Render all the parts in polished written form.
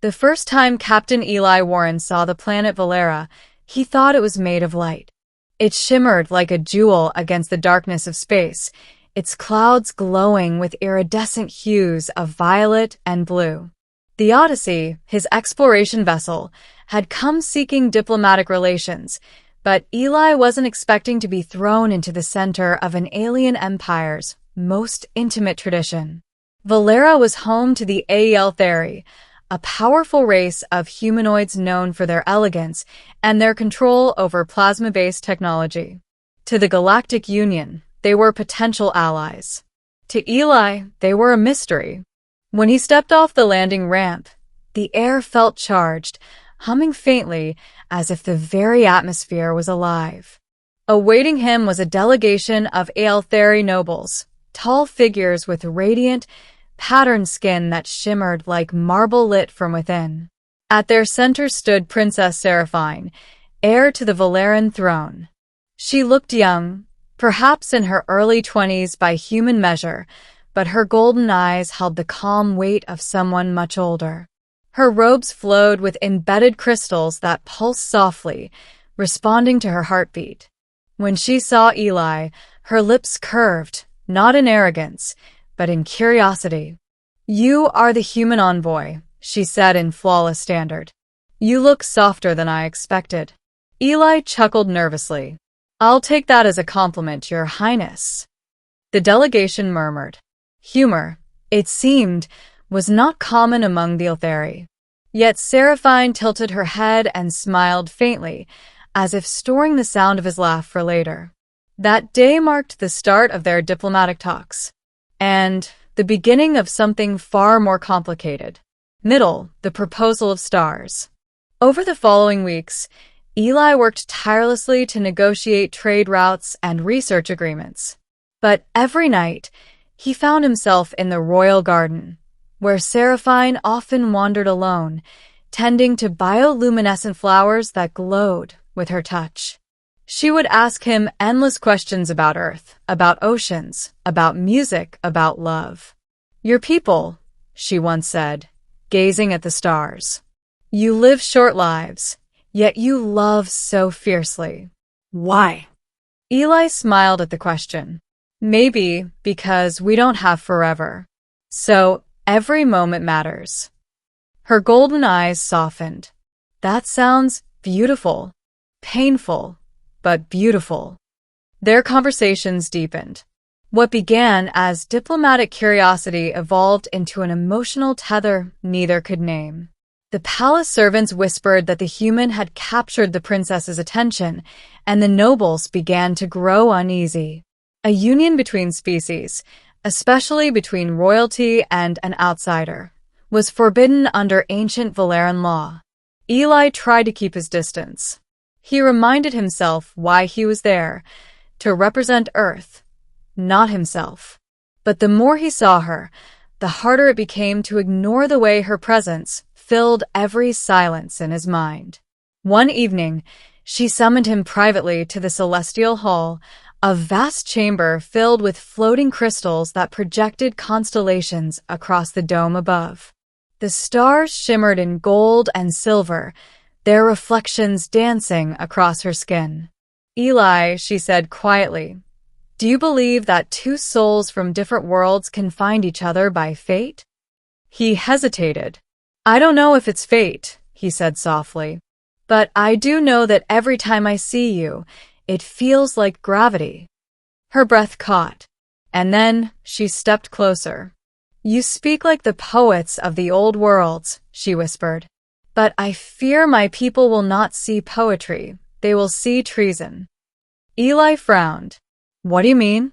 The first time Captain Eli Warren saw the planet Valera, he thought it was made of light. It shimmered like a jewel against the darkness of space, its clouds glowing with iridescent hues of violet and blue. The Odyssey, his exploration vessel, had come seeking diplomatic relations, but Eli wasn't expecting to be thrown into the center of an alien empire's most intimate tradition. Valera was home to the Aeltheri, a powerful race of humanoids known for their elegance and their control over plasma-based technology. To the Galactic Union, they were potential allies. To Eli, they were a mystery. When he stepped off the landing ramp, the air felt charged, humming faintly as if the very atmosphere was alive. Awaiting him was a delegation of Aeltheri nobles, tall figures with radiant, patterned skin that shimmered like marble lit from within. At their center stood Princess Seraphine, heir to the Valeran throne. She looked young, perhaps in her early 20s by human measure, but her golden eyes held the calm weight of someone much older. Her robes flowed with embedded crystals that pulsed softly, responding to her heartbeat. When she saw Eli, her lips curved, not in arrogance, but in curiosity. "You are the human envoy," she said in flawless standard. "You look softer than I expected." Eli chuckled nervously. "I'll take that as a compliment, Your Highness." The delegation murmured. Humor, it seemed, was not common among the Aeltheri. Yet Seraphine tilted her head and smiled faintly, as if storing the sound of his laugh for later. That day marked the start of their diplomatic talks. And the beginning of something far more complicated. The proposal of stars. Over the following weeks, Eli worked tirelessly to negotiate trade routes and research agreements. But every night, he found himself in the royal garden, where Seraphine often wandered alone, tending to bioluminescent flowers that glowed with her touch. She would ask him endless questions about Earth, about oceans, about music, about love. "Your people," she once said, gazing at the stars. "You live short lives, yet you love so fiercely. Why?" Eli smiled at the question. "Maybe because we don't have forever. So every moment matters." Her golden eyes softened. "That sounds beautiful, painful, but beautiful." Their conversations deepened. What began as diplomatic curiosity evolved into an emotional tether neither could name. The palace servants whispered that the human had captured the princess's attention, and the nobles began to grow uneasy. A union between species, especially between royalty and an outsider, was forbidden under ancient Valeran law. Eli tried to keep his distance. He reminded himself why he was there, to represent Earth, not himself. But the more he saw her, the harder it became to ignore the way her presence filled every silence in his mind. One evening, she summoned him privately to the Celestial Hall, a vast chamber filled with floating crystals that projected constellations across the dome above. The stars shimmered in gold and silver, their reflections dancing across her skin. "Eli," she said quietly, "do you believe that two souls from different worlds can find each other by fate?" He hesitated. "I don't know if it's fate," he said softly, "but I do know that every time I see you, it feels like gravity." Her breath caught, and then she stepped closer. "You speak like the poets of the old worlds," she whispered. "But I fear my people will not see poetry, they will see treason." Eli frowned. "What do you mean?"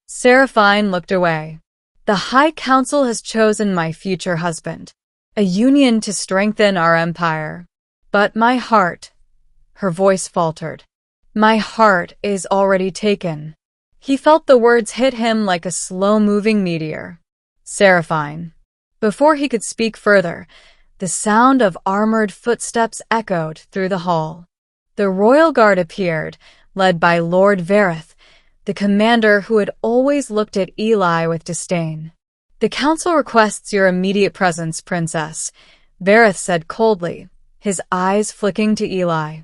Seraphine looked away. "The High Council has chosen my future husband, a union to strengthen our empire. But my heart," her voice faltered, "my heart is already taken." He felt the words hit him like a slow-moving meteor. "Seraphine." Before he could speak further, the sound of armored footsteps echoed through the hall. The royal guard appeared, led by Lord Vareth, the commander who had always looked at Eli with disdain. "The council requests your immediate presence, Princess. Vareth said coldly, his eyes flicking to Eli.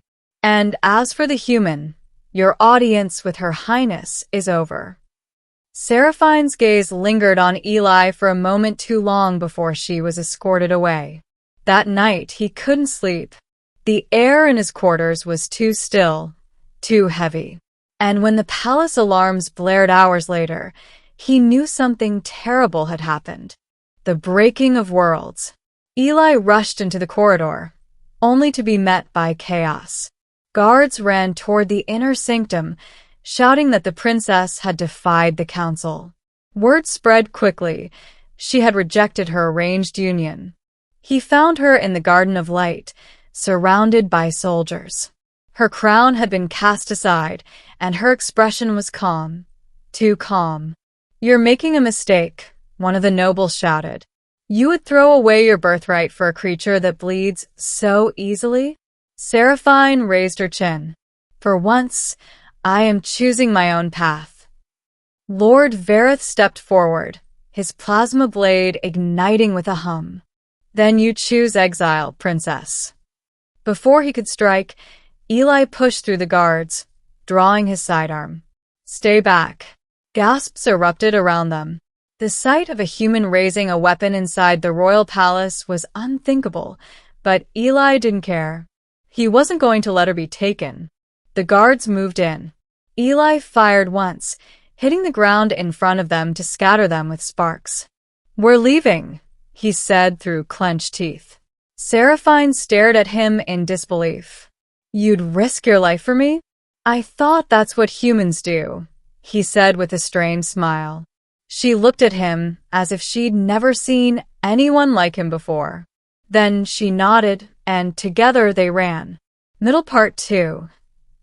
And as for the human, your audience with Her Highness is over. Seraphine's gaze lingered on Eli for a moment too long before she was escorted away. That night, he couldn't sleep. The air in his quarters was too still, too heavy. And when the palace alarms blared hours later, he knew something terrible had happened. The breaking of worlds. Eli rushed into the corridor, only to be met by chaos. Guards ran toward the inner sanctum, shouting that the princess had defied the council. Word spread quickly. She had rejected her arranged union. He found her in the Garden of Light, surrounded by soldiers. Her crown had been cast aside, and her expression was calm. Too calm. "You're making a mistake," one of the nobles shouted. "You would throw away your birthright for a creature that bleeds so easily?" Seraphine raised her chin. "For once, I am choosing my own path." Lord Vareth stepped forward, his plasma blade igniting with a hum. "Then you choose exile, princess." Before he could strike, Eli pushed through the guards, drawing his sidearm. "Stay back." Gasps erupted around them. The sight of a human raising a weapon inside the royal palace was unthinkable, but Eli didn't care. He wasn't going to let her be taken. The guards moved in. Eli fired once, hitting the ground in front of them to scatter them with sparks. "We're leaving," he said through clenched teeth. Seraphine stared at him in disbelief. "You'd risk your life for me?" "I thought that's what humans do," he said with a strained smile. She looked at him as if she'd never seen anyone like him before. Then she nodded, and together they ran. Middle Part 2.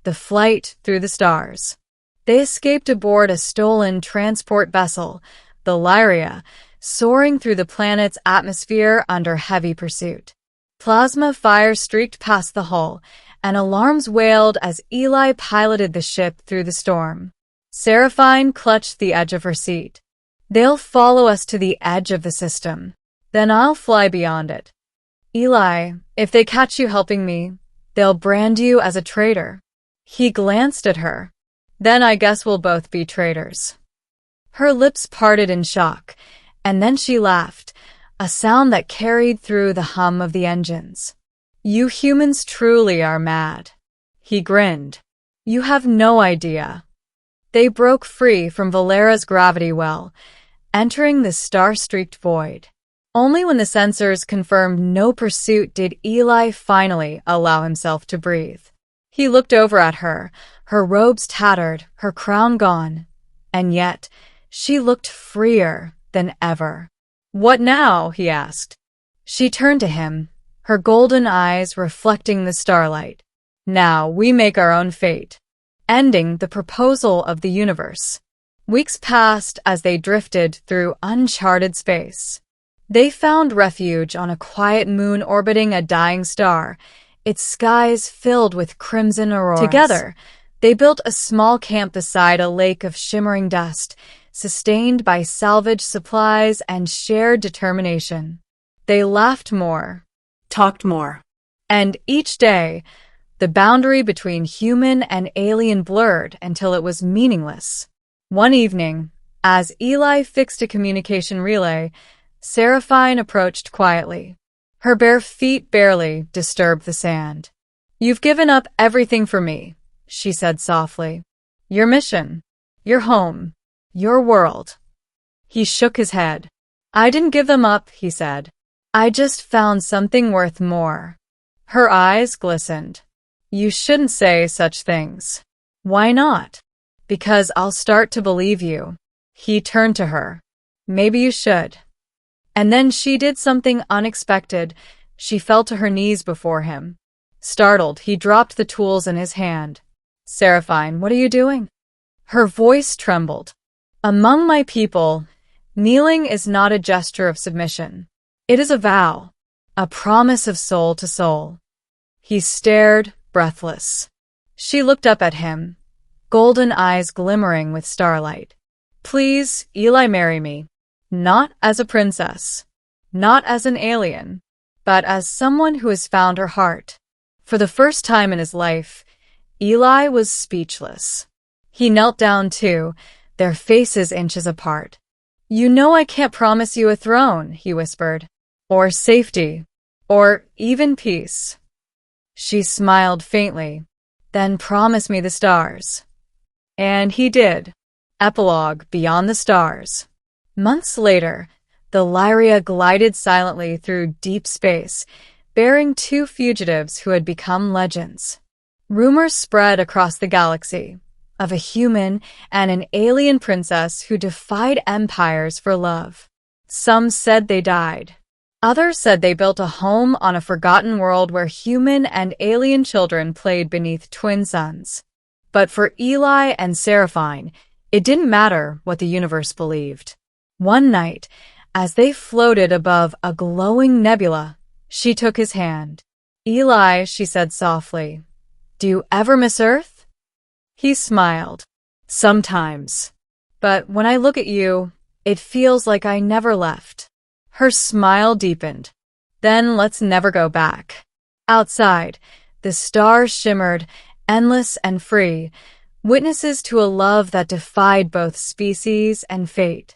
The Flight Through the Stars. They escaped aboard a stolen transport vessel, the Lyria, soaring through the planet's atmosphere under heavy pursuit. Plasma fire streaked past the hull, and alarms wailed as Eli piloted the ship through the storm. Seraphine clutched the edge of her seat. "They'll follow us to the edge of the system. Then I'll fly beyond it." "Eli, if they catch you helping me, they'll brand you as a traitor." He glanced at her. "Then I guess we'll both be traitors." Her lips parted in shock, and then she laughed, a sound that carried through the hum of the engines. "You humans truly are mad." He grinned. "You have no idea." They broke free from Valera's gravity well, entering the star-streaked void. Only when the sensors confirmed no pursuit did Eli finally allow himself to breathe. He looked over at her, her robes tattered, her crown gone, and yet she looked freer than ever. "What now?" he asked. She turned to him, her golden eyes reflecting the starlight. "Now we make our own fate, ending the proposal of the universe." Weeks passed as they drifted through uncharted space. They found refuge on a quiet moon orbiting a dying star, its skies filled with crimson auroras. Together, they built a small camp beside a lake of shimmering dust, sustained by salvage supplies and shared determination. They laughed more, talked more, and each day, the boundary between human and alien blurred until it was meaningless. One evening, as Eli fixed a communication relay, Seraphine approached quietly. Her bare feet barely disturbed the sand. "You've given up everything for me," she said softly. "Your mission, your home, your world." He shook his head. "I didn't give them up," he said. "I just found something worth more." Her eyes glistened. "You shouldn't say such things." "Why not?" "Because I'll start to believe you." He turned to her. "Maybe you should." And then she did something unexpected. She fell to her knees before him. Startled, he dropped the tools in his hand. "Seraphine, what are you doing?" Her voice trembled. "Among my people, kneeling is not a gesture of submission. It is a vow, a promise of soul to soul." He stared, breathless. She looked up at him, golden eyes glimmering with starlight. "Please, Eli, marry me. Not as a princess. Not as an alien. but as someone who has found her heart. For the first time in his life, Eli was speechless. He knelt down too, their faces inches apart. "You know I can't promise you a throne," he whispered, "or safety, or even peace." She smiled faintly. "Then promise me the stars." And he did. Epilogue: Beyond the Stars. Months later, the Lyria glided silently through deep space, bearing two fugitives who had become legends. Rumors spread across the galaxy of a human and an alien princess who defied empires for love. Some said they died. Others said they built a home on a forgotten world where human and alien children played beneath twin suns. But for Eli and Seraphine, it didn't matter what the universe believed. One night, as they floated above a glowing nebula, she took his hand. "Eli," she said softly, "do you ever miss Earth?" He smiled. "Sometimes. But when I look at you, it feels like I never left." Her smile deepened. "Then let's never go back." Outside, the stars shimmered, endless and free, witnesses to a love that defied both species and fate.